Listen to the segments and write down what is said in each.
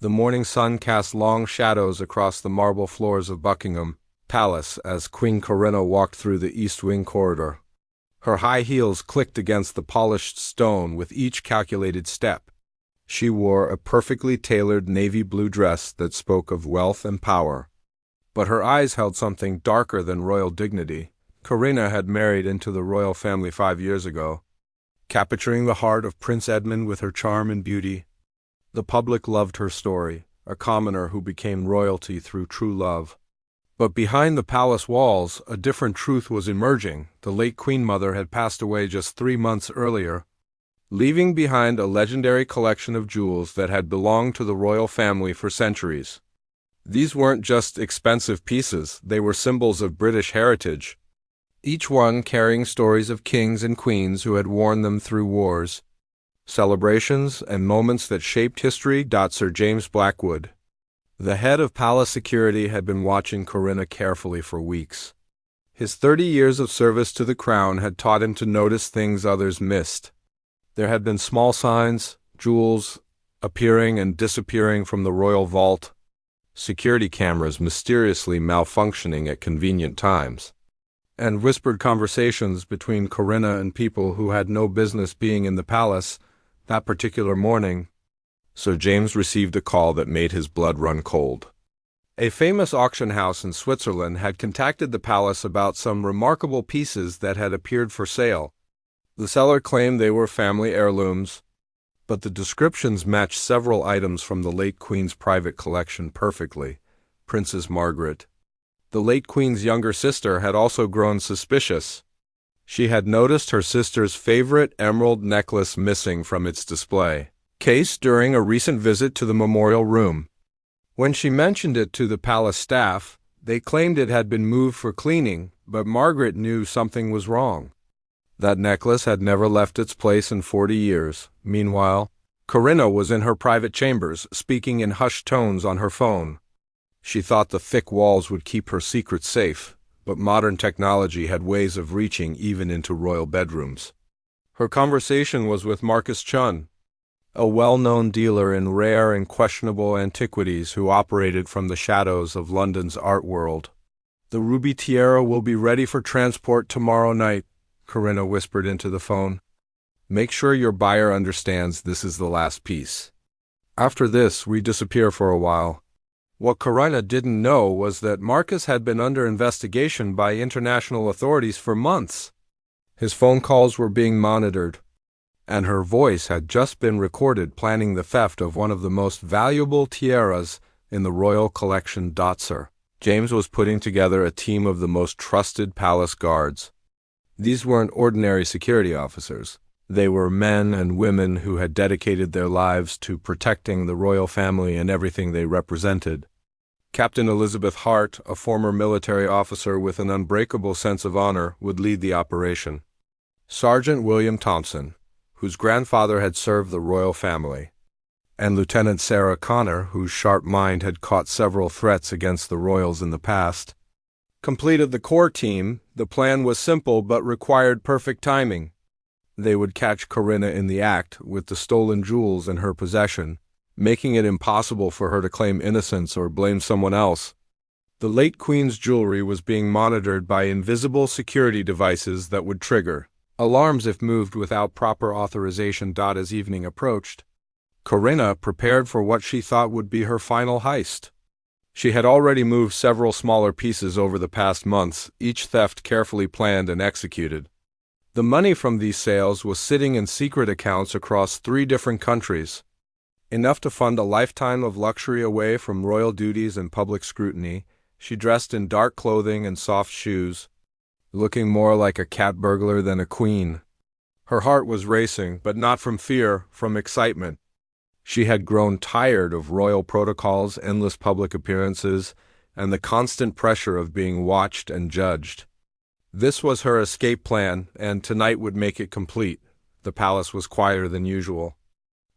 The morning sun cast long shadows across the marble floors of Buckingham Palace as Queen Corinna walked through the East Wing corridor. Her high heels clicked against the polished stone with each calculated step. She wore a perfectly tailored navy blue dress that spoke of wealth and power. But her eyes held something darker than royal dignity. Corinna had married into the royal family 5 years ago, capturing the heart of Prince Edmund with her charm and beauty. The public loved her story, a commoner who became royalty through true love. But behind the palace walls, a different truth was emerging. The late Queen Mother had passed away just 3 months earlier, leaving behind a legendary collection of jewels that had belonged to the royal family for centuries. These weren't just expensive pieces, they were symbols of British heritage, each one carrying stories of kings and queens who had worn them through wars, celebrations, and moments that shaped history. Sir James Blackwood, the head of palace security, had been watching Corinna carefully for weeks. His 30 years of service to the crown had taught him to notice things others missed. There had been small signs, jewels appearing and disappearing from the royal vault, security cameras mysteriously malfunctioning at convenient times, and whispered conversations between Corinna and people who had no business being in the palace. That particular morning, Sir James received a call that made his blood run cold. A famous auction house in Switzerland had contacted the palace about some remarkable pieces that had appeared for sale. The seller claimed they were family heirlooms, but the descriptions matched several items from the late Queen's private collection perfectly. Princess Margaret, the late Queen's younger sister, had also grown suspicious. She had noticed her sister's favorite emerald necklace missing from its display case during a recent visit to the memorial room. When she mentioned it to the palace staff, they claimed it had been moved for cleaning, but Margaret knew something was wrong. That necklace had never left its place in 40 years. Meanwhile, Corinna was in her private chambers, speaking in hushed tones on her phone. She thought the thick walls would keep her secrets safe, but modern technology had ways of reaching even into royal bedrooms. Her conversation was with Marcus Chun, a well-known dealer in rare and questionable antiquities who operated from the shadows of London's art world. "The ruby tiara will be ready for transport tomorrow night," Corinna whispered into the phone. "Make sure your buyer understands this is the last piece. After this, we disappear for a while." What Corinna didn't know was that Marcus had been under investigation by international authorities for months. His phone calls were being monitored, and her voice had just been recorded planning the theft of one of the most valuable tiaras in the royal collection. Sir James was putting together a team of the most trusted palace guards. These weren't ordinary security officers. They were men and women who had dedicated their lives to protecting the royal family and everything they represented. Captain Elizabeth Hart, a former military officer with an unbreakable sense of honor, would lead the operation. Sergeant William Thompson, whose grandfather had served the royal family, and Lieutenant Sarah Connor, whose sharp mind had caught several threats against the royals in the past, completed the core team. The plan was simple but required perfect timing. They would catch Corinna in the act, with the stolen jewels in her possession, making it impossible for her to claim innocence or blame someone else. The late Queen's jewelry was being monitored by invisible security devices that would trigger alarms if moved without proper authorization. As evening approached, Corinna prepared for what she thought would be her final heist. She had already moved several smaller pieces over the past months, each theft carefully planned and executed. The money from these sales was sitting in secret accounts across 3 different countries, enough to fund a lifetime of luxury away from royal duties and public scrutiny. She dressed in dark clothing and soft shoes, looking more like a cat burglar than a queen. Her heart was racing, but not from fear, from excitement. She had grown tired of royal protocols, endless public appearances, and the constant pressure of being watched and judged. This was her escape plan, and tonight would make it complete. The palace was quieter than usual.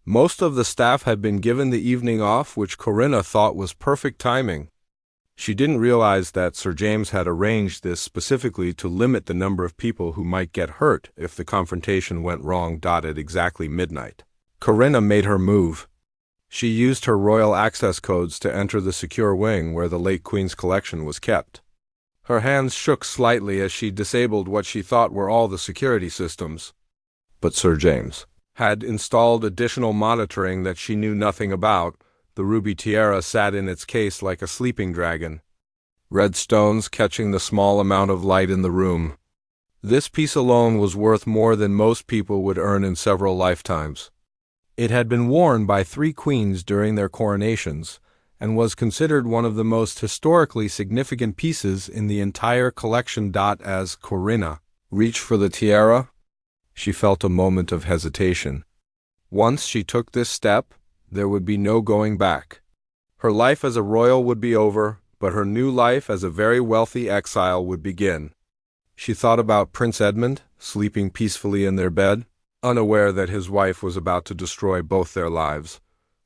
Most of the staff had been given the evening off, which Corinna thought was perfect timing. She didn't realize that Sir James had arranged this specifically to limit the number of people who might get hurt if the confrontation went wrong. At exactly midnight, Corinna made her move. She used her royal access codes to enter the secure wing where the late Queen's collection was kept. Her hands shook slightly as she disabled what she thought were all the security systems. But Sir James had installed additional monitoring that she knew nothing about. The ruby tiara sat in its case like a sleeping dragon, red stones catching the small amount of light in the room. This piece alone was worth more than most people would earn in several lifetimes. It had been worn by 3 queens during their coronations, and was considered one of the most historically significant pieces in the entire collection. As Corinna reached for the tiara, she felt a moment of hesitation. Once she took this step, there would be no going back. Her life as a royal would be over, but her new life as a very wealthy exile would begin. She thought about Prince Edmund, sleeping peacefully in their bed, unaware that his wife was about to destroy both their lives.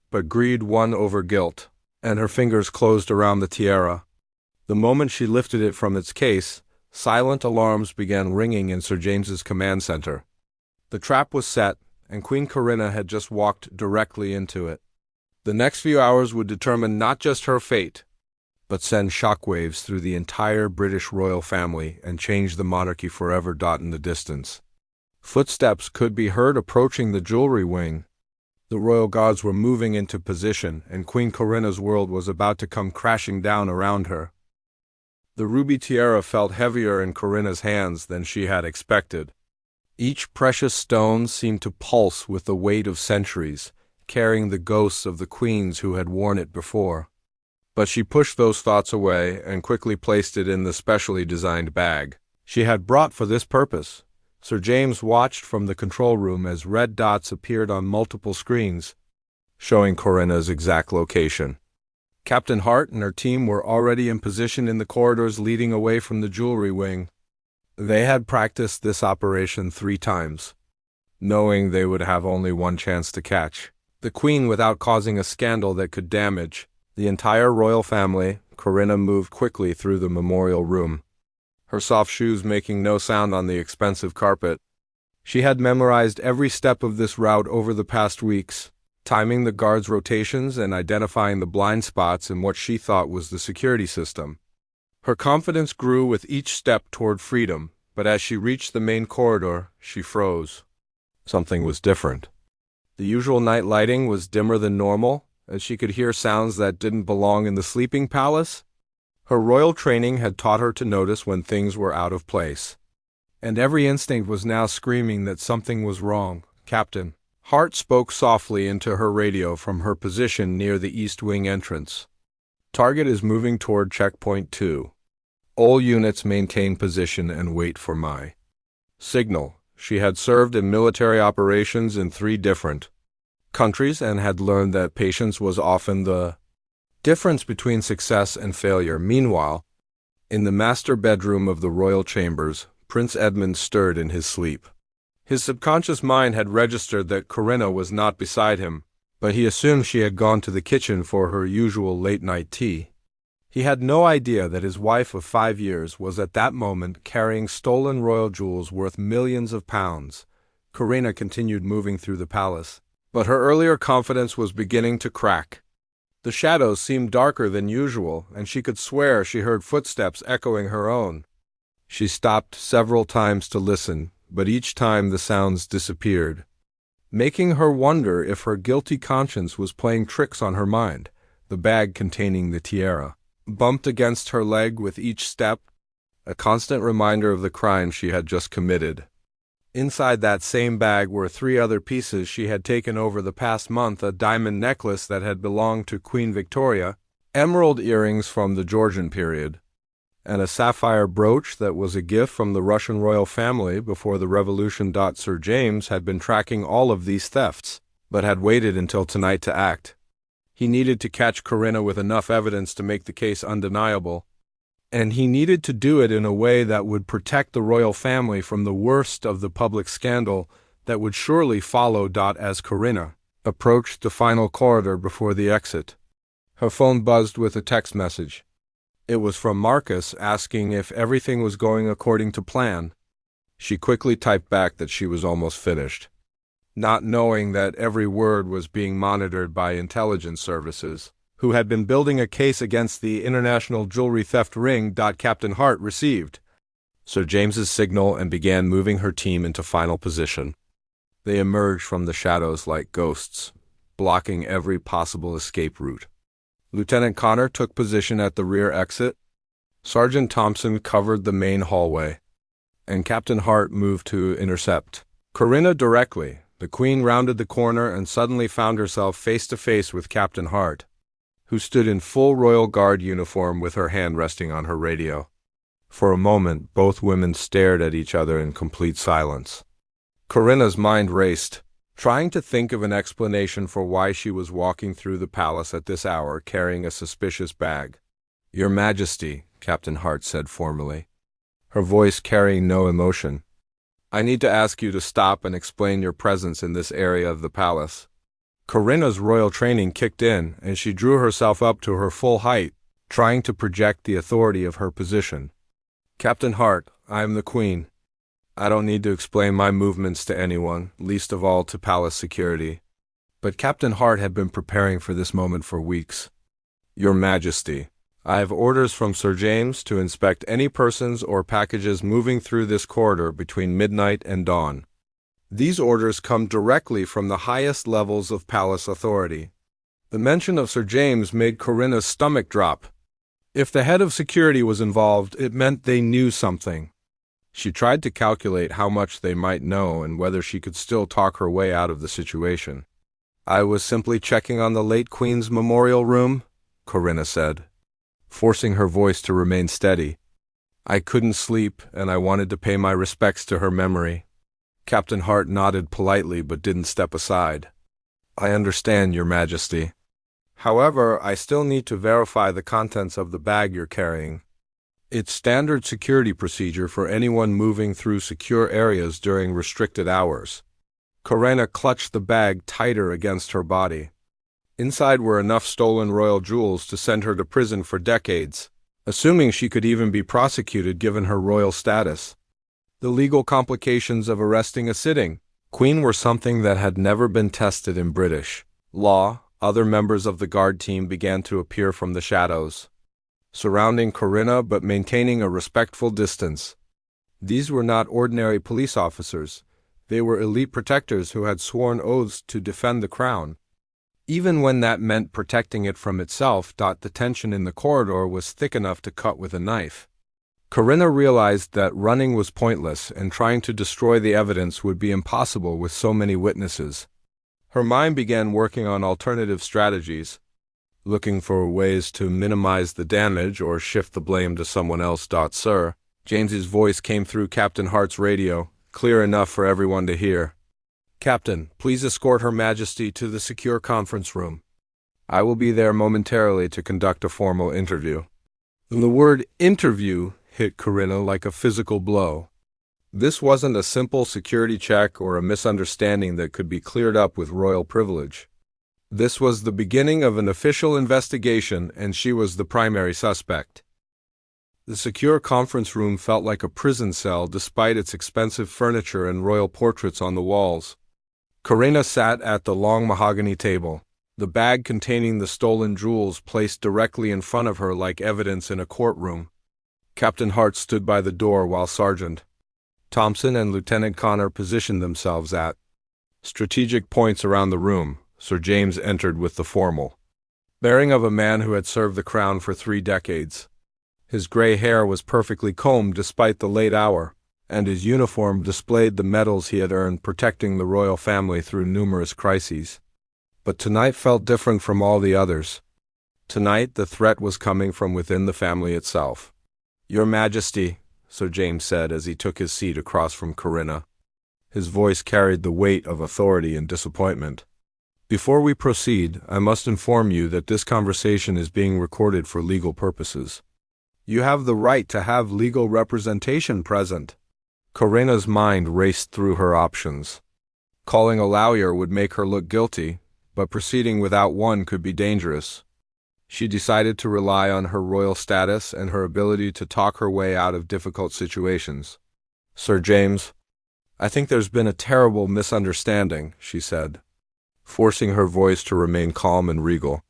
But greed won over guilt, and her fingers closed around the tiara. The moment she lifted it from its case, silent alarms began ringing in Sir James's command center. The trap was set, and Queen Corinna had just walked directly into it. The next few hours would determine not just her fate, but send shockwaves through the entire British royal family and change the monarchy forever. In the distance, footsteps could be heard approaching the jewelry wing. The royal guards were moving into position, and Queen Corinna's world was about to come crashing down around her. The ruby tiara felt heavier in Corinna's hands than she had expected. Each precious stone seemed to pulse with the weight of centuries, carrying the ghosts of the queens who had worn it before. But she pushed those thoughts away and quickly placed it in the specially designed bag she had brought for this purpose. Sir James watched from the control room as red dots appeared on multiple screens, showing Corinna's exact location. Captain Hart and her team were already in position in the corridors leading away from the jewelry wing. They had practiced this operation 3 times, knowing they would have only one chance to catch the Queen without causing a scandal that could damage the entire royal family. Corinna moved quickly through the memorial room, her soft shoes making no sound on the expensive carpet. She had memorized every step of this route over the past weeks, timing the guards' rotations and identifying the blind spots in what she thought was the security system. Her confidence grew with each step toward freedom, but as she reached the main corridor, she froze. Something was different. The usual night lighting was dimmer than normal, as she could hear sounds that didn't belong in the sleeping palace. Her royal training had taught her to notice when things were out of place, and every instinct was now screaming that something was wrong. Captain Hart spoke softly into her radio from her position near the East Wing entrance. Target is moving toward checkpoint 2. All units maintain position and wait for my signal. She had served in military operations in 3 different countries and had learned that patience was often the difference between success and failure. Meanwhile, in the master bedroom of the royal chambers, Prince Edmund stirred in his sleep. His subconscious mind had registered that Corinna was not beside him, but he assumed she had gone to the kitchen for her usual late-night tea. He had no idea that his wife of 5 years was at that moment carrying stolen royal jewels worth millions of pounds. Corinna continued moving through the palace, but her earlier confidence was beginning to crack. The shadows seemed darker than usual, and she could swear she heard footsteps echoing her own. She stopped several times to listen, but each time the sounds disappeared, making her wonder if her guilty conscience was playing tricks on her mind. The bag containing the tiara bumped against her leg with each step, a constant reminder of the crime she had just committed. Inside that same bag were 3 other pieces she had taken over the past month: a diamond necklace that had belonged to Queen Victoria, emerald earrings from the Georgian period, and a sapphire brooch that was a gift from the Russian royal family before the revolution. Sir James had been tracking all of these thefts, but had waited until tonight to act. He needed to catch Corinna with enough evidence to make the case undeniable, and he needed to do it in a way that would protect the royal family from the worst of the public scandal that would surely follow. As Corinna approached the final corridor before the exit, her phone buzzed with a text message. It was from Marcus, asking if everything was going according to plan. She quickly typed back that she was almost finished. not knowing that every word was being monitored by intelligence services, who had been building a case against the international jewelry theft ring. Captain Hart received Sir James's signal and began moving her team into final position. They emerged from the shadows like ghosts, blocking every possible escape route. Lieutenant Connor took position at the rear exit. Sergeant Thompson covered the main hallway, and Captain Hart moved to intercept Corinna directly. The Queen rounded the corner and suddenly found herself face to face with Captain Hart, who stood in full Royal Guard uniform with her hand resting on her radio. For a moment, both women stared at each other in complete silence. Corinna's mind raced, trying to think of an explanation for why she was walking through the palace at this hour carrying a suspicious bag. "Your Majesty," Captain Hart said formally, her voice carrying no emotion, "I need to ask you to stop and explain your presence in this area of the palace." Corinna's royal training kicked in, and she drew herself up to her full height, trying to project the authority of her position. "Captain Hart, I am the Queen. I don't need to explain my movements to anyone, least of all to palace security." But Captain Hart had been preparing for this moment for weeks. "Your Majesty, I have orders from Sir James to inspect any persons or packages moving through this corridor between midnight and dawn. These orders come directly from the highest levels of palace authority." The mention of Sir James made Corinna's stomach drop. If the head of security was involved, it meant they knew something. She tried to calculate how much they might know and whether she could still talk her way out of the situation. "I was simply checking on the late Queen's memorial room," Corinna said, forcing her voice to remain steady. "I couldn't sleep, and I wanted to pay my respects to her memory." Captain Hart nodded politely but didn't step aside. "I understand, Your Majesty. However, I still need to verify the contents of the bag you're carrying. It's standard security procedure for anyone moving through secure areas during restricted hours." Corinna clutched the bag tighter against her body. Inside were enough stolen royal jewels to send her to prison for decades, assuming she could even be prosecuted given her royal status. The legal complications of arresting a sitting Queen were something that had never been tested in British law. Other members of the guard team began to appear from the shadows, surrounding Corinna but maintaining a respectful distance. These were not ordinary police officers. They were elite protectors who had sworn oaths to defend the crown, even when that meant protecting it from itself. The tension in the corridor was thick enough to cut with a knife. Corinna realized that running was pointless and trying to destroy the evidence would be impossible with so many witnesses. Her mind began working on alternative strategies, looking for ways to minimize the damage or shift the blame to someone else. "Sir," James's voice came through Captain Hart's radio, clear enough for everyone to hear. "Captain, please escort Her Majesty to the secure conference room. I will be there momentarily to conduct a formal interview." The word interview hit Corinna like a physical blow. This wasn't a simple security check or a misunderstanding that could be cleared up with royal privilege. This was the beginning of an official investigation, and she was the primary suspect. The secure conference room felt like a prison cell despite its expensive furniture and royal portraits on the walls. Corinna sat at the long mahogany table, the bag containing the stolen jewels placed directly in front of her like evidence in a courtroom. Captain Hart stood by the door while Sergeant Thompson and Lieutenant Connor positioned themselves at strategic points around the room. Sir James entered with the formal bearing of a man who had served the crown for 3 decades. His gray hair was perfectly combed despite the late hour, and his uniform displayed the medals he had earned protecting the royal family through numerous crises. But tonight felt different from all the others. Tonight the threat was coming from within the family itself. "Your Majesty," Sir James said as he took his seat across from Corinna. His voice carried the weight of authority and disappointment. "Before we proceed, I must inform you that this conversation is being recorded for legal purposes. You have the right to have legal representation present." Corinna's mind raced through her options. Calling a lawyer would make her look guilty, but proceeding without one could be dangerous. She decided to rely on her royal status and her ability to talk her way out of difficult situations. "Sir James, I think there's been a terrible misunderstanding, she said, forcing her voice to remain calm and regal.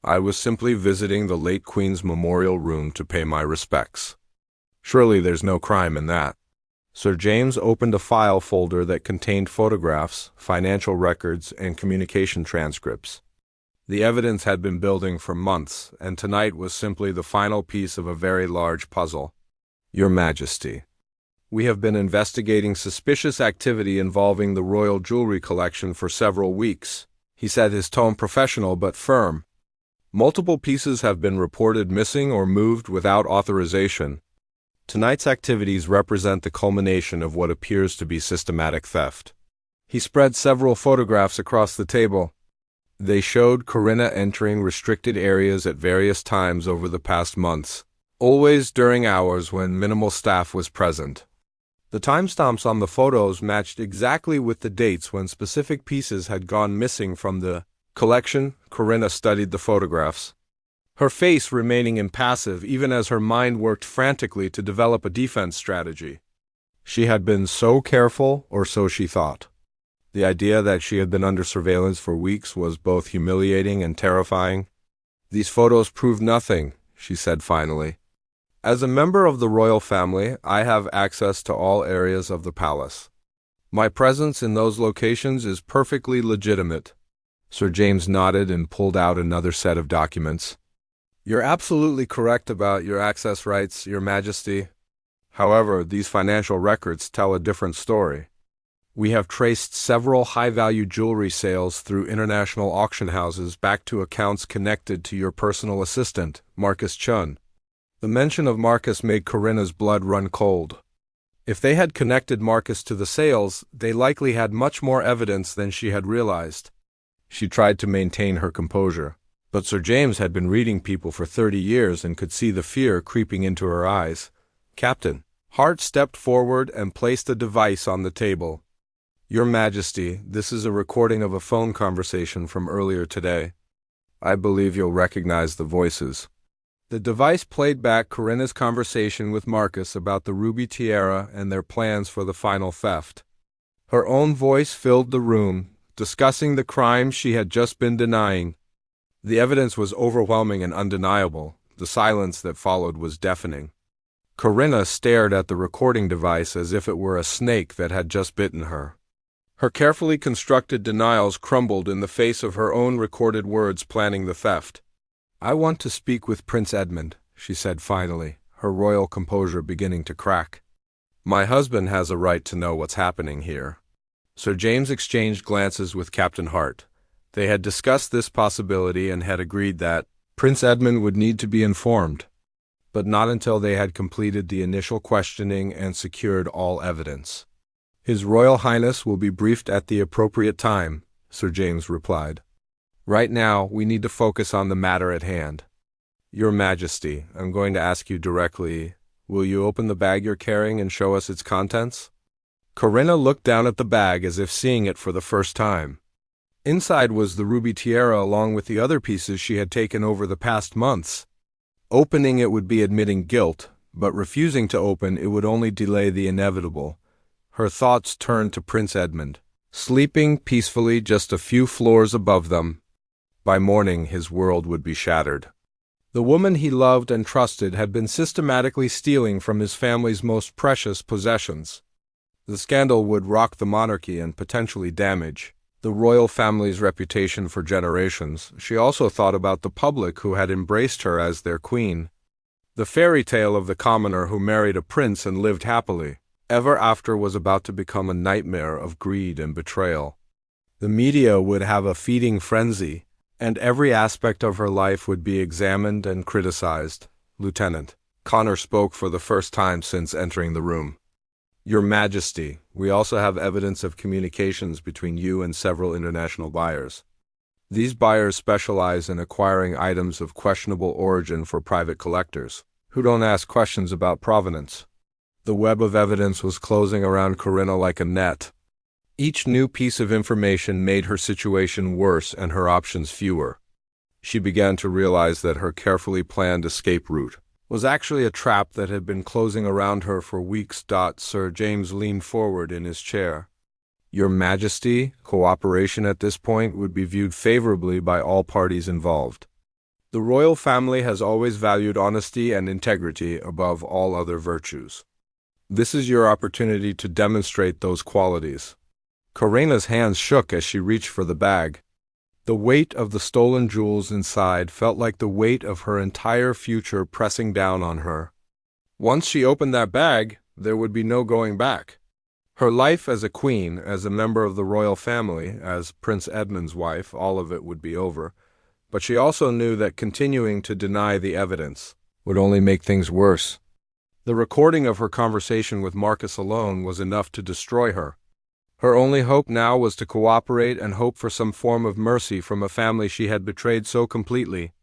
I was simply visiting the late Queen's memorial room to pay my respects. Surely there's no crime in that. Sir James opened a file folder that contained photographs, financial records, and communication transcripts. The evidence had been building for months, and tonight was simply the final piece of a very large puzzle. Your Majesty, we have been investigating suspicious activity involving the royal jewelry collection for several weeks, he said, his tone professional but firm. Multiple pieces have been reported missing or moved without authorization. Tonight's activities represent the culmination of what appears to be systematic theft. He spread several photographs across the table. They showed Corinna entering restricted areas at various times over the past months, always during hours when minimal staff was present. The timestamps on the photos matched exactly with the dates when specific pieces had gone missing from the collection. Corinna studied the photographs, her face remaining impassive even as her mind worked frantically to develop a defense strategy. She had been so careful, or so she thought. The idea that she had been under surveillance for weeks was both humiliating and terrifying. These photos prove nothing, she said finally. As a member of the royal family, I have access to all areas of the palace. My presence in those locations is perfectly legitimate. Sir James nodded and pulled out another set of documents. You're absolutely correct about your access rights, Your Majesty. However, these financial records tell a different story. We have traced several high-value jewelry sales through international auction houses back to accounts connected to your personal assistant, Marcus Chun. The mention of Marcus made Corinna's blood run cold. If they had connected Marcus to the sales, they likely had much more evidence than she had realized. She tried to maintain her composure, but Sir James had been reading people for 30 years and could see the fear creeping into her eyes. Captain Hart stepped forward and placed a device on the table. Your Majesty, this is a recording of a phone conversation from earlier today. I believe you'll recognize the voices. The device played back Corinna's conversation with Marcus about the ruby tiara and their plans for the final theft. Her own voice filled the room, discussing the crime she had just been denying. The evidence was overwhelming and undeniable. The silence that followed was deafening. Corinna stared at the recording device as if it were a snake that had just bitten her. Her carefully constructed denials crumbled in the face of her own recorded words planning the theft. I want to speak with Prince Edmund, she said finally, her royal composure beginning to crack. My husband has a right to know what's happening here. Sir James exchanged glances with Captain Hart. They had discussed this possibility and had agreed that Prince Edmund would need to be informed, but not until they had completed the initial questioning and secured all evidence. His Royal Highness will be briefed at the appropriate time, Sir James replied. Right now, we need to focus on the matter at hand. Your Majesty, I'm going to ask you directly, will you open the bag you're carrying and show us its contents? Corinna looked down at the bag as if seeing it for the first time. Inside was the ruby tiara along with the other pieces she had taken over the past months. Opening it would be admitting guilt, but refusing to open it would only delay the inevitable. Her thoughts turned to Prince Edmund, sleeping peacefully just a few floors above them. By morning, his world would be shattered. The woman he loved and trusted had been systematically stealing from his family's most precious possessions. The scandal would rock the monarchy and potentially damage the royal family's reputation for generations. She also thought about the public who had embraced her as their queen. The fairy tale of the commoner who married a prince and lived happily ever after was about to become a nightmare of greed and betrayal. The media would have a feeding frenzy, and every aspect of her life would be examined and criticized. Lieutenant Connor spoke for the first time since entering the room. Your Majesty, we also have evidence of communications between you and several international buyers. These buyers specialize in acquiring items of questionable origin for private collectors, who don't ask questions about provenance. The web of evidence was closing around Corinna like a net. Each new piece of information made her situation worse and her options fewer. She began to realize that her carefully planned escape route was actually a trap that had been closing around her for weeks. Sir James leaned forward in his chair. Your Majesty, cooperation at this point would be viewed favorably by all parties involved. The royal family has always valued honesty and integrity above all other virtues. This is your opportunity to demonstrate those qualities. Corinna's hands shook as she reached for the bag. The weight of the stolen jewels inside felt like the weight of her entire future pressing down on her. Once she opened that bag, there would be no going back. Her life as a queen, as a member of the royal family, as Prince Edmund's wife, all of it would be over. But she also knew that continuing to deny the evidence would only make things worse. The recording of her conversation with Marcus alone was enough to destroy her. Her only hope now was to cooperate and hope for some form of mercy from a family she had betrayed so completely.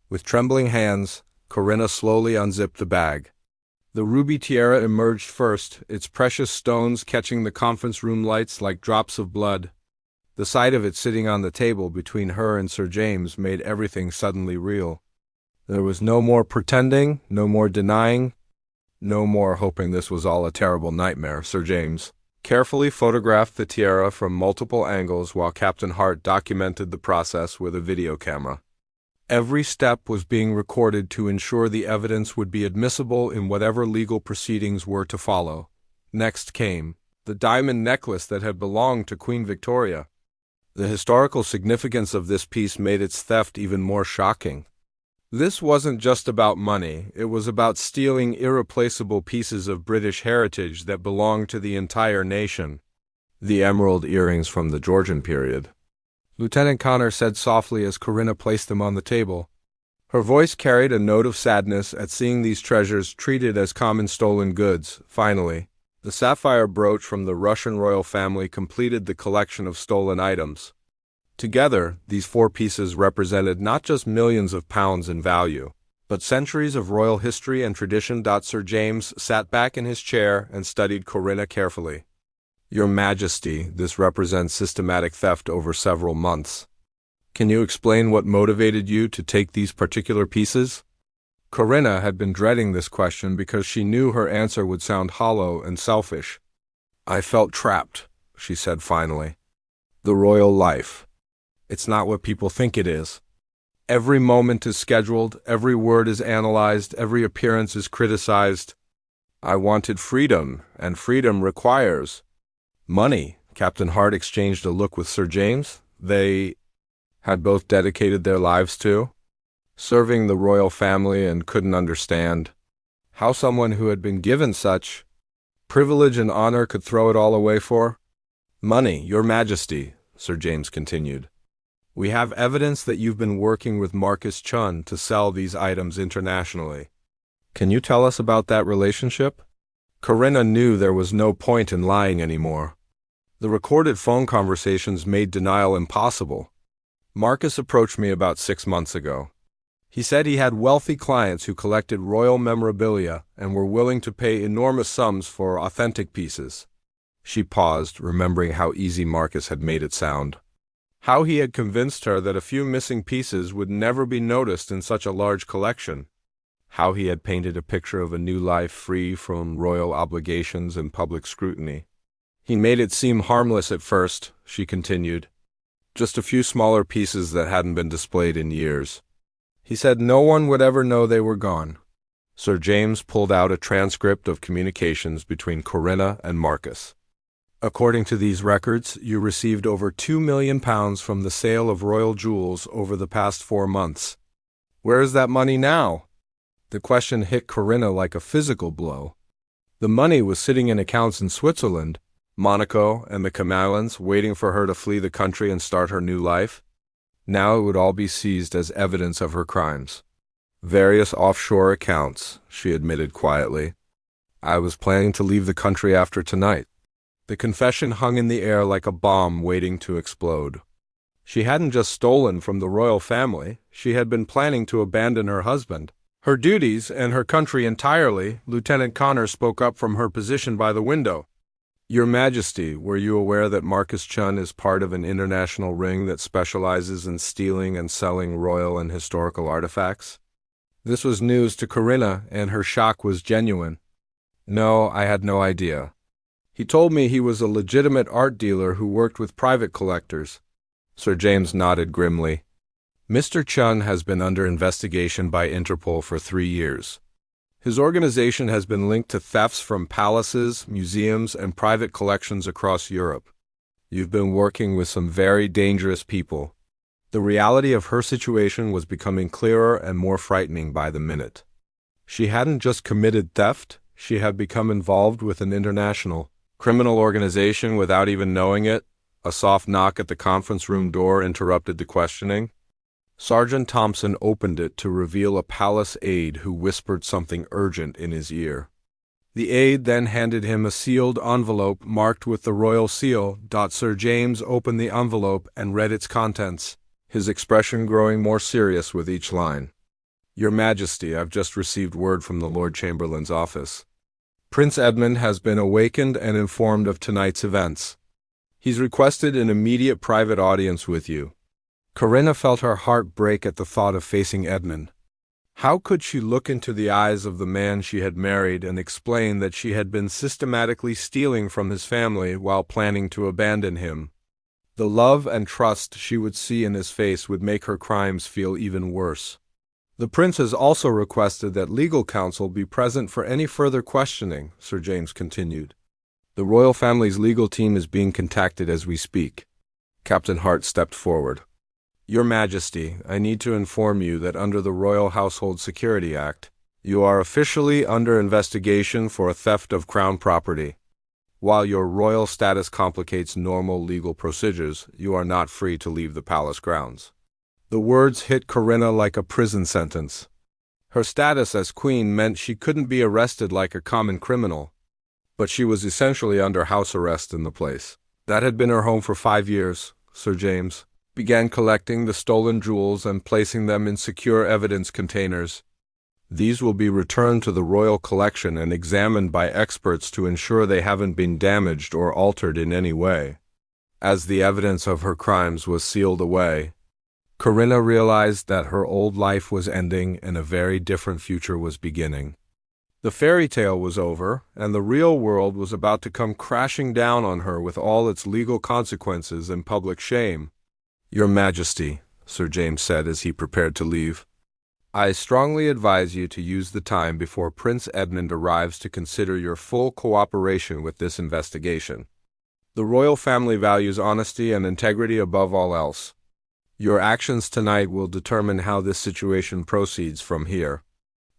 With trembling hands, Corinna slowly unzipped the bag. The ruby tiara emerged first, its precious stones catching the conference room lights like drops of blood. The sight of it sitting on the table between her and Sir James made everything suddenly real. There was no more pretending, no more denying, no more hoping this was all a terrible nightmare. Sir James carefully photographed the tiara from multiple angles while Captain Hart documented the process with a video camera. Every step was being recorded to ensure the evidence would be admissible in whatever legal proceedings were to follow. Next came the diamond necklace that had belonged to Queen Victoria. The historical significance of this piece made its theft even more shocking. This wasn't just about money, it was about stealing irreplaceable pieces of British heritage that belonged to the entire nation. The emerald earrings from the Georgian period. Lieutenant Connor said softly as Corinna placed them on the table. Her voice carried a note of sadness at seeing these treasures treated as common stolen goods. Finally, the sapphire brooch from the Russian royal family completed the collection of stolen items. Together, these four pieces represented not just millions of pounds in value, but centuries of royal history and tradition. Sir James sat back in his chair and studied Corinna carefully. Your Majesty, this represents systematic theft over several months. Can you explain what motivated you to take these particular pieces? Corinna had been dreading this question because she knew her answer would sound hollow and selfish. I felt trapped, she said finally. The royal life. It's not what people think it is. Every moment is scheduled, every word is analyzed, every appearance is criticized. I wanted freedom, and freedom requires money. Captain Hart exchanged a look with Sir James. They had both dedicated their lives to serving the royal family and couldn't understand how someone who had been given such privilege and honor could throw it all away for money. Your Majesty, Sir James continued. We have evidence that you've been working with Marcus Chun to sell these items internationally. Can you tell us about that relationship? Corinna knew there was no point in lying anymore. The recorded phone conversations made denial impossible. Marcus approached me about 6 months ago. He said he had wealthy clients who collected royal memorabilia and were willing to pay enormous sums for authentic pieces. She paused, remembering how easy Marcus had made it sound. How he had convinced her that a few missing pieces would never be noticed in such a large collection. How he had painted a picture of a new life free from royal obligations and public scrutiny. He made it seem harmless at first, she continued. Just a few smaller pieces that hadn't been displayed in years. He said no one would ever know they were gone. Sir James pulled out a transcript of communications between Corinna and Marcus. According to these records, you received over £2 million from the sale of royal jewels over the past 4 months. Where is that money now? The question hit Corinna like a physical blow. The money was sitting in accounts in Switzerland, Monaco, and the Cayman Islands, waiting for her to flee the country and start her new life. Now it would all be seized as evidence of her crimes. Various offshore accounts, she admitted quietly. I was planning to leave the country after tonight. The confession hung in the air like a bomb waiting to explode. She hadn't just stolen from the royal family, she had been planning to abandon her husband, her duties, and her country entirely. Lieutenant Connor spoke up from her position by the window. Your Majesty, were you aware that Marcus Chun is part of an international ring that specializes in stealing and selling royal and historical artifacts? This was news to Corinna, and her shock was genuine. No, I had no idea. He told me he was a legitimate art dealer who worked with private collectors. Sir James nodded grimly. Mr. Chun has been under investigation by Interpol for 3 years. His organization has been linked to thefts from palaces, museums, and private collections across Europe. You've been working with some very dangerous people. The reality of her situation was becoming clearer and more frightening by the minute. She hadn't just committed theft, she had become involved with an international criminal organization without even knowing it. A soft knock at the conference room door interrupted the questioning. Sergeant Thompson opened it to reveal a palace aide who whispered something urgent in his ear. The aide then handed him a sealed envelope marked with the royal seal. Sir James opened the envelope and read its contents, his expression growing more serious with each line. Your Majesty, I've just received word from the Lord Chamberlain's office. Prince Edmund has been awakened and informed of tonight's events. He's requested an immediate private audience with you. Corinna felt her heart break at the thought of facing Edmund. How could she look into the eyes of the man she had married and explain that she had been systematically stealing from his family while planning to abandon him? The love and trust she would see in his face would make her crimes feel even worse. The prince has also requested that legal counsel be present for any further questioning, Sir James continued. The royal family's legal team is being contacted as we speak. Captain Hart stepped forward. Your Majesty, I need to inform you that under the Royal Household Security Act, you are officially under investigation for a theft of crown property. While your royal status complicates normal legal procedures, you are not free to leave the palace grounds. The words hit Corinna like a prison sentence. Her status as queen meant she couldn't be arrested like a common criminal, but she was essentially under house arrest in the place. That had been her home for 5 years, Sir James began collecting the stolen jewels and placing them in secure evidence containers. These will be returned to the royal collection and examined by experts to ensure they haven't been damaged or altered in any way. As the evidence of her crimes was sealed away, Corinna realized that her old life was ending and a very different future was beginning. The fairy tale was over, and the real world was about to come crashing down on her with all its legal consequences and public shame. Your Majesty, Sir James said as he prepared to leave, I strongly advise you to use the time before Prince Edmund arrives to consider your full cooperation with this investigation. The royal family values honesty and integrity above all else. Your actions tonight will determine how this situation proceeds from here.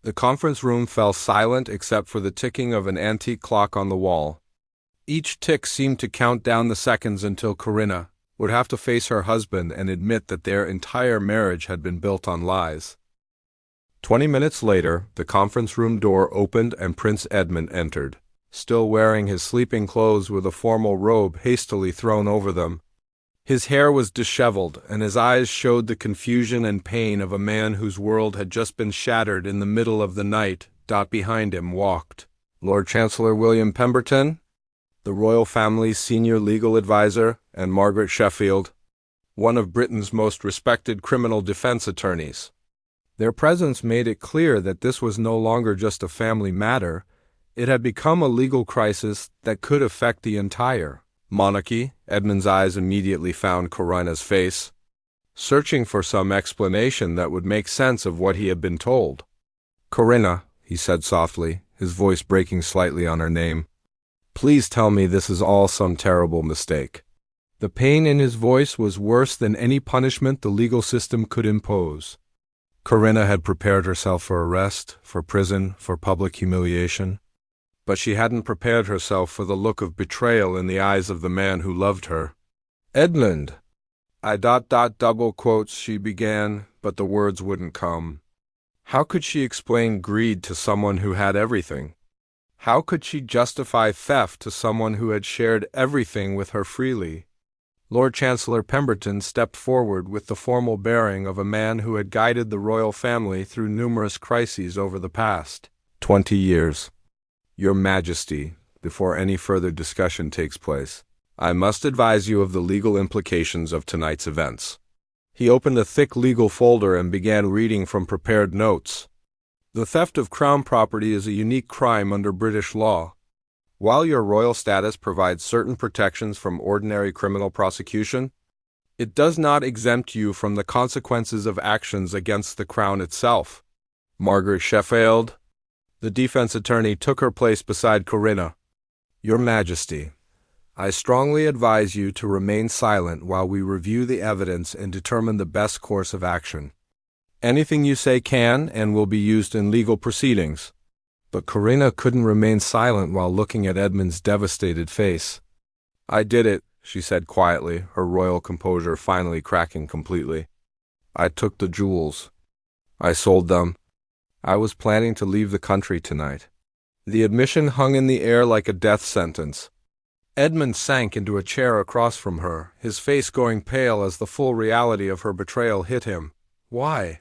The conference room fell silent except for the ticking of an antique clock on the wall. Each tick seemed to count down the seconds until Corinna would have to face her husband and admit that their entire marriage had been built on lies. 20 minutes later, the conference room door opened and Prince Edmund entered, still wearing his sleeping clothes with a formal robe hastily thrown over them. His hair was disheveled, and his eyes showed the confusion and pain of a man whose world had just been shattered in the middle of the night. Behind him walked Lord Chancellor William Pemberton, the royal family's senior legal advisor, and Margaret Sheffield, one of Britain's most respected criminal defense attorneys. Their presence made it clear that this was no longer just a family matter. It had become a legal crisis that could affect the entire monarchy. Edmund's eyes immediately found Corinna's face, searching for some explanation that would make sense of what he had been told. Corinna, he said softly, his voice breaking slightly on her name, please tell me this is all some terrible mistake. The pain in his voice was worse than any punishment the legal system could impose. Corinna had prepared herself for arrest, for prison, for public humiliation. But she hadn't prepared herself for the look of betrayal in the eyes of the man who loved her. Edmund, double quotes, she began, but the words wouldn't come. How could she explain greed to someone who had everything? How could she justify theft to someone who had shared everything with her freely? Lord Chancellor Pemberton stepped forward with the formal bearing of a man who had guided the royal family through numerous crises over the past 20 years. Your Majesty, before any further discussion takes place, I must advise you of the legal implications of tonight's events. He opened a thick legal folder and began reading from prepared notes. The theft of crown property is a unique crime under British law. While your royal status provides certain protections from ordinary criminal prosecution, it does not exempt you from the consequences of actions against the crown itself. Margaret Sheffield, the defense attorney, took her place beside Corinna. Your Majesty, I strongly advise you to remain silent while we review the evidence and determine the best course of action. Anything you say can and will be used in legal proceedings. But Corinna couldn't remain silent while looking at Edmund's devastated face. I did it, she said quietly, her royal composure finally cracking completely. I took the jewels. I sold them. I was planning to leave the country tonight. The admission hung in the air like a death sentence. Edmund sank into a chair across from her, his face going pale as the full reality of her betrayal hit him. Why?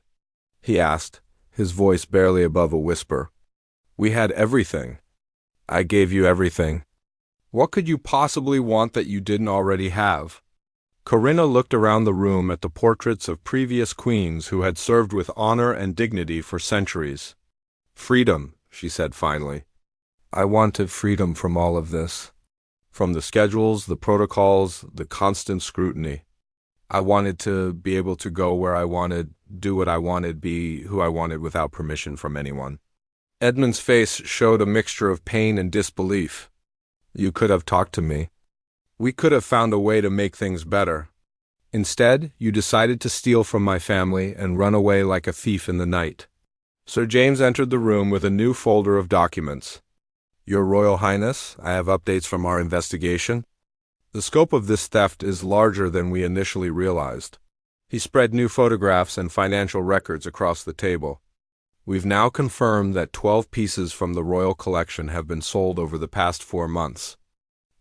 He asked, his voice barely above a whisper. We had everything. I gave you everything. What could you possibly want that you didn't already have? Corinna looked around the room at the portraits of previous queens who had served with honor and dignity for centuries. Freedom, she said finally. I wanted freedom from all of this. From the schedules, the protocols, the constant scrutiny. I wanted to be able to go where I wanted, do what I wanted, be who I wanted without permission from anyone. Edmund's face showed a mixture of pain and disbelief. You could have talked to me. We could have found a way to make things better. Instead, you decided to steal from my family and run away like a thief in the night. Sir James entered the room with a new folder of documents. Your Royal Highness, I have updates from our investigation. The scope of this theft is larger than we initially realized. He spread new photographs and financial records across the table. We've now confirmed that 12 pieces from the royal collection have been sold over the past 4 months.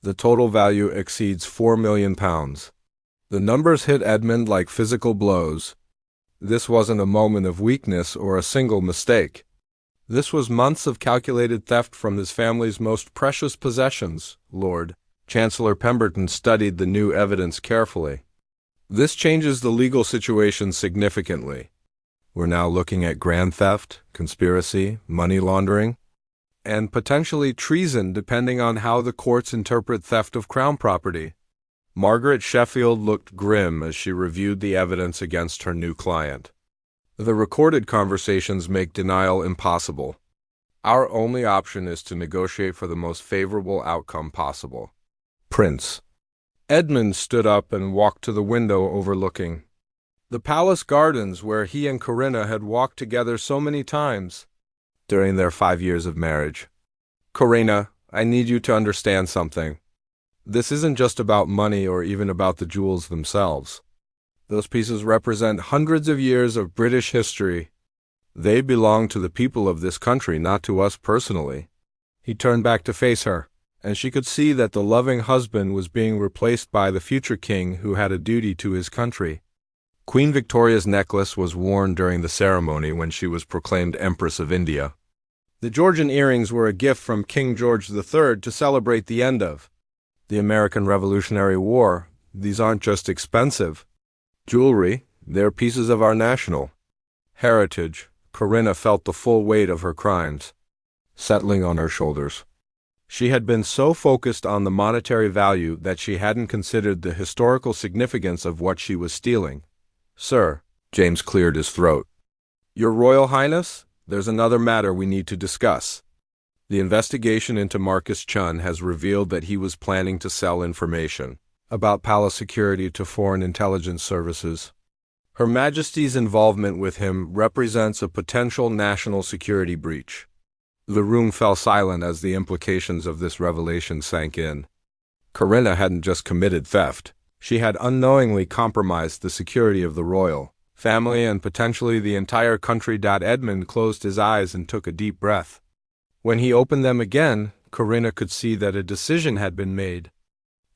The total value exceeds £4 million. The numbers hit Edmund like physical blows. This wasn't a moment of weakness or a single mistake. This was months of calculated theft from his family's most precious possessions, Lord. Chancellor Pemberton studied the new evidence carefully. This changes the legal situation significantly. We're now looking at grand theft, conspiracy, money laundering, and potentially treason depending on how the courts interpret theft of crown property. Margaret Sheffield looked grim as she reviewed the evidence against her new client. The recorded conversations make denial impossible. Our only option is to negotiate for the most favorable outcome possible. Prince. Edmund stood up and walked to the window overlooking the palace gardens where he and Corinna had walked together so many times during their 5 years of marriage. Corinna, I need you to understand something. This isn't just about money or even about the jewels themselves. Those pieces represent hundreds of years of British history. They belong to the people of this country, not to us personally. He turned back to face her, and she could see that the loving husband was being replaced by the future king who had a duty to his country. Queen Victoria's necklace was worn during the ceremony when she was proclaimed Empress of India. The Georgian earrings were a gift from King George III to celebrate the end of the American Revolutionary War. These aren't just expensive jewelry, they're pieces of our national heritage. Corinna felt the full weight of her crimes settling on her shoulders. She had been so focused on the monetary value that she hadn't considered the historical significance of what she was stealing. Sir, James cleared his throat. Your Royal Highness, there's another matter we need to discuss. The investigation into Marcus Chun has revealed that he was planning to sell information about palace security to foreign intelligence services. Her Majesty's involvement with him represents a potential national security breach. The room fell silent as the implications of this revelation sank in. Corinna hadn't just committed theft. She had unknowingly compromised the security of the royal family and potentially the entire country. Edmund closed his eyes and took a deep breath. When he opened them again, Corinna could see that a decision had been made.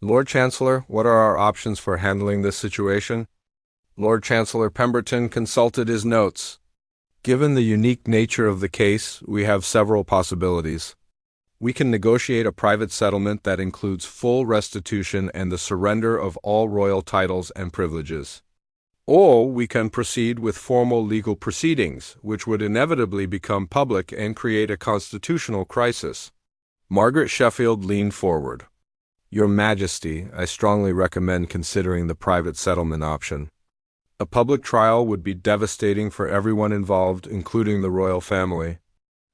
Lord Chancellor, what are our options for handling this situation? Lord Chancellor Pemberton consulted his notes. Given the unique nature of the case, we have several possibilities. We can negotiate a private settlement that includes full restitution and the surrender of all royal titles and privileges. Or we can proceed with formal legal proceedings, which would inevitably become public and create a constitutional crisis. Margaret Sheffield leaned forward. Your Majesty, I strongly recommend considering the private settlement option. A public trial would be devastating for everyone involved, including the royal family.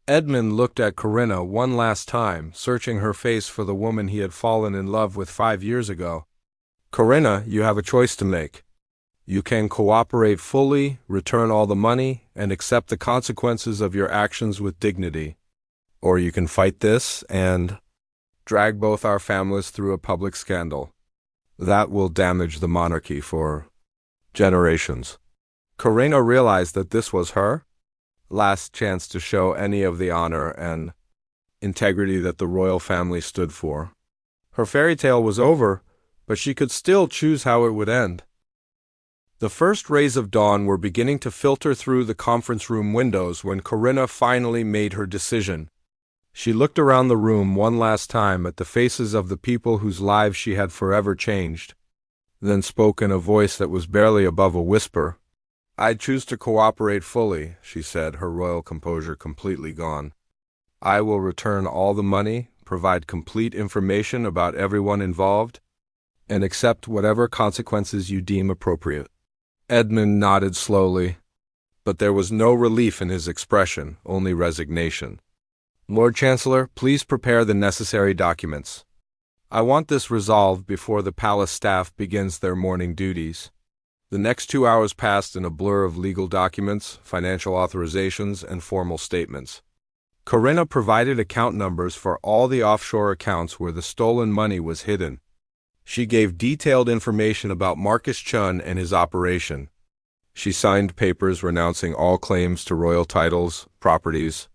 Edmund looked at Corinna one last time, searching her face for the woman he had fallen in love with 5 years ago. Corinna, you have a choice to make. You can cooperate fully, return all the money, and accept the consequences of your actions with dignity. Or you can fight this and drag both our families through a public scandal. That will damage the monarchy for generations. Corinna realized that this was her last chance to show any of the honor and integrity that the royal family stood for. Her fairy tale was over, but she could still choose how it would end. The first rays of dawn were beginning to filter through the conference room windows when Corinna finally made her decision. She looked around the room one last time at the faces of the people whose lives she had forever changed, then spoke in a voice that was barely above a whisper. I choose to cooperate fully, she said, her royal composure completely gone. I will return all the money, provide complete information about everyone involved, and accept whatever consequences you deem appropriate. Edmund nodded slowly, but there was no relief in his expression, only resignation. Lord Chancellor, please prepare the necessary documents. I want this resolved before the palace staff begins their morning duties. The next 2 hours passed in a blur of legal documents, financial authorizations, and formal statements. Corinna provided account numbers for all the offshore accounts where the stolen money was hidden. She gave detailed information about Marcus Chun and his operation. She signed papers renouncing all claims to royal titles, properties,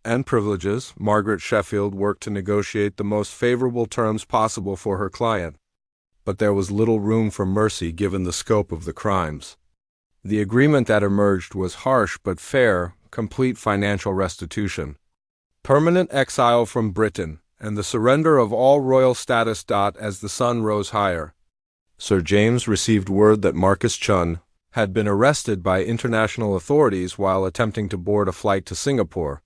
and privileges. Margaret Sheffield worked to negotiate the most favorable terms possible for her client, but there was little room for mercy given the scope of the crimes. The agreement that emerged was harsh but fair, complete financial restitution, permanent exile from Britain, and the surrender of all royal status. As the sun rose higher, Sir James received word that Marcus Chun had been arrested by international authorities while attempting to board a flight to Singapore.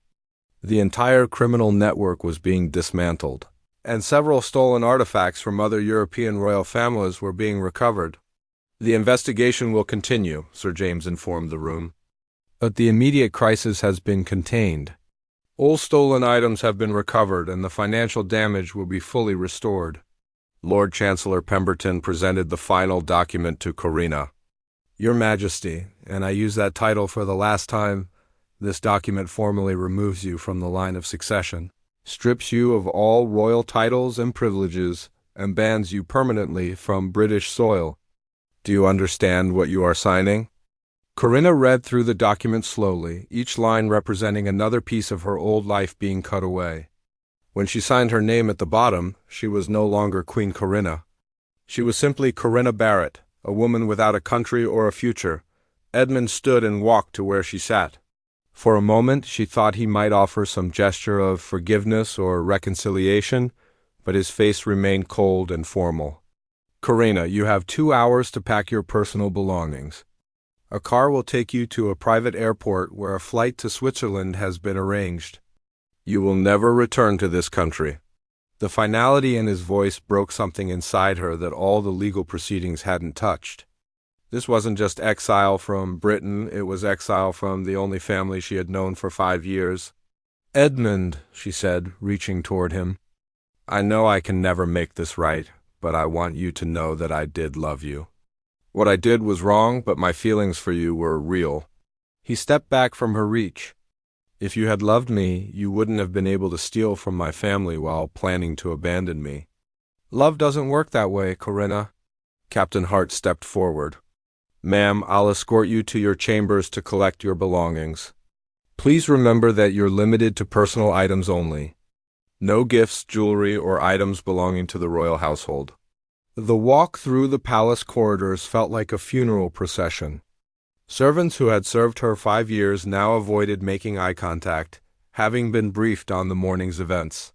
The entire criminal network was being dismantled, and several stolen artifacts from other European royal families were being recovered. The investigation will continue, Sir James informed the room, but the immediate crisis has been contained. All stolen items have been recovered and the financial damage will be fully restored. Lord Chancellor Pemberton presented the final document to Corinna. Your Majesty, and I use that title for the last time, this document formally removes you from the line of succession, strips you of all royal titles and privileges, and bans you permanently from British soil. Do you understand what you are signing? Corinna read through the document slowly, each line representing another piece of her old life being cut away. When she signed her name at the bottom, she was no longer Queen Corinna. She was simply Corinna Barrett, a woman without a country or a future. Edmund stood and walked to where she sat. For a moment, she thought he might offer some gesture of forgiveness or reconciliation, but his face remained cold and formal. Corinna, you have 2 hours to pack your personal belongings. A car will take you to a private airport where a flight to Switzerland has been arranged. You will never return to this country. The finality in his voice broke something inside her that all the legal proceedings hadn't touched. This wasn't just exile from Britain, it was exile from the only family she had known for 5 years. Edmund, she said, reaching toward him, I know I can never make this right, but I want you to know that I did love you. What I did was wrong, but my feelings for you were real. He stepped back from her reach. If you had loved me, you wouldn't have been able to steal from my family while planning to abandon me. Love doesn't work that way, Corinna. Captain Hart stepped forward. Ma'am, I'll escort you to your chambers to collect your belongings. Please remember that you're limited to personal items only. No gifts, jewelry, or items belonging to the royal household. The walk through the palace corridors felt like a funeral procession. Servants who had served her 5 years now avoided making eye contact, having been briefed on the morning's events.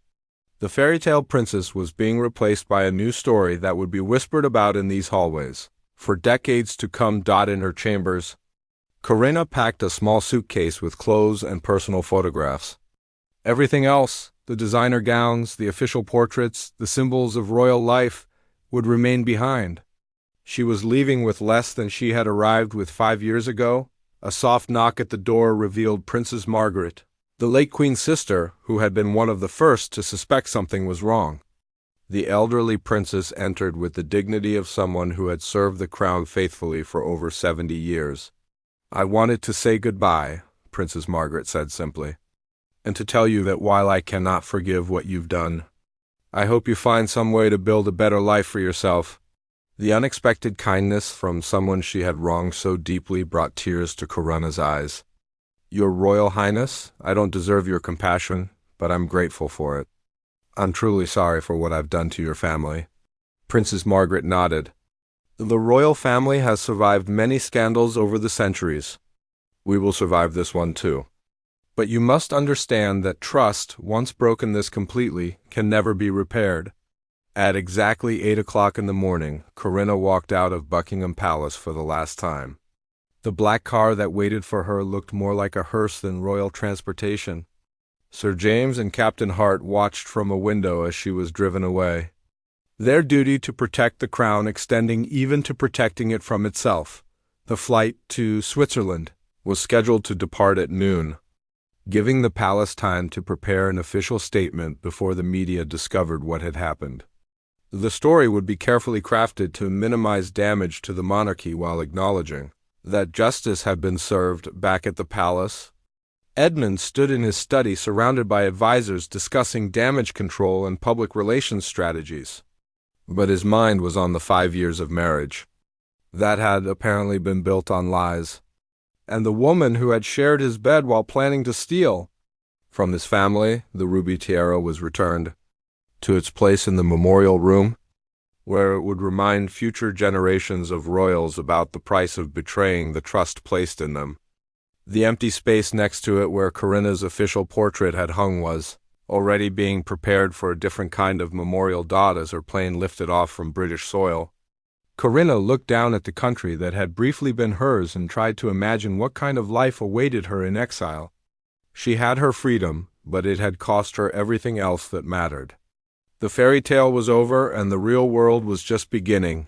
The fairy tale princess was being replaced by a new story that would be whispered about in these hallways, for decades to come. In her chambers, Corinna packed a small suitcase with clothes and personal photographs. Everything else, the designer gowns, the official portraits, the symbols of royal life, would remain behind. She was leaving with less than she had arrived with 5 years ago. A soft knock at the door revealed Princess Margaret, the late Queen's sister, who had been one of the first to suspect something was wrong. The elderly princess entered with the dignity of someone who had served the crown faithfully for over 70 years. "I wanted to say goodbye," Princess Margaret said simply, "and to tell you that while I cannot forgive what you've done, I hope you find some way to build a better life for yourself." The unexpected kindness from someone she had wronged so deeply brought tears to Corinna's eyes. "Your Royal Highness, I don't deserve your compassion, but I'm grateful for it. I'm truly sorry for what I've done to your family." Princess Margaret nodded. "The royal family has survived many scandals over the centuries. We will survive this one too. But you must understand that trust, once broken this completely, can never be repaired." At exactly 8 o'clock in the morning, Corinna walked out of Buckingham Palace for the last time. The black car that waited for her looked more like a hearse than royal transportation. Sir James and Captain Hart watched from a window as she was driven away. Their duty to protect the crown extending even to protecting it from itself. The flight to Switzerland was scheduled to depart at noon, giving the palace time to prepare an official statement before the media discovered what had happened. The story would be carefully crafted to minimize damage to the monarchy while acknowledging that justice had been served back at the palace. Edmund stood in his study surrounded by advisors discussing damage control and public relations strategies. But his mind was on the 5 years of marriage. That had apparently been built on lies. And the woman who had shared his bed while planning to steal. From his family, the ruby tiara was returned to its place in the memorial room, where it would remind future generations of royals about the price of betraying the trust placed in them. The empty space next to it where Corinna's official portrait had hung was already being prepared for a different kind of memorial dot as her plane lifted off from British soil. Corinna looked down at the country that had briefly been hers and tried to imagine what kind of life awaited her in exile. She had her freedom, but it had cost her everything else that mattered. The fairy tale was over and the real world was just beginning.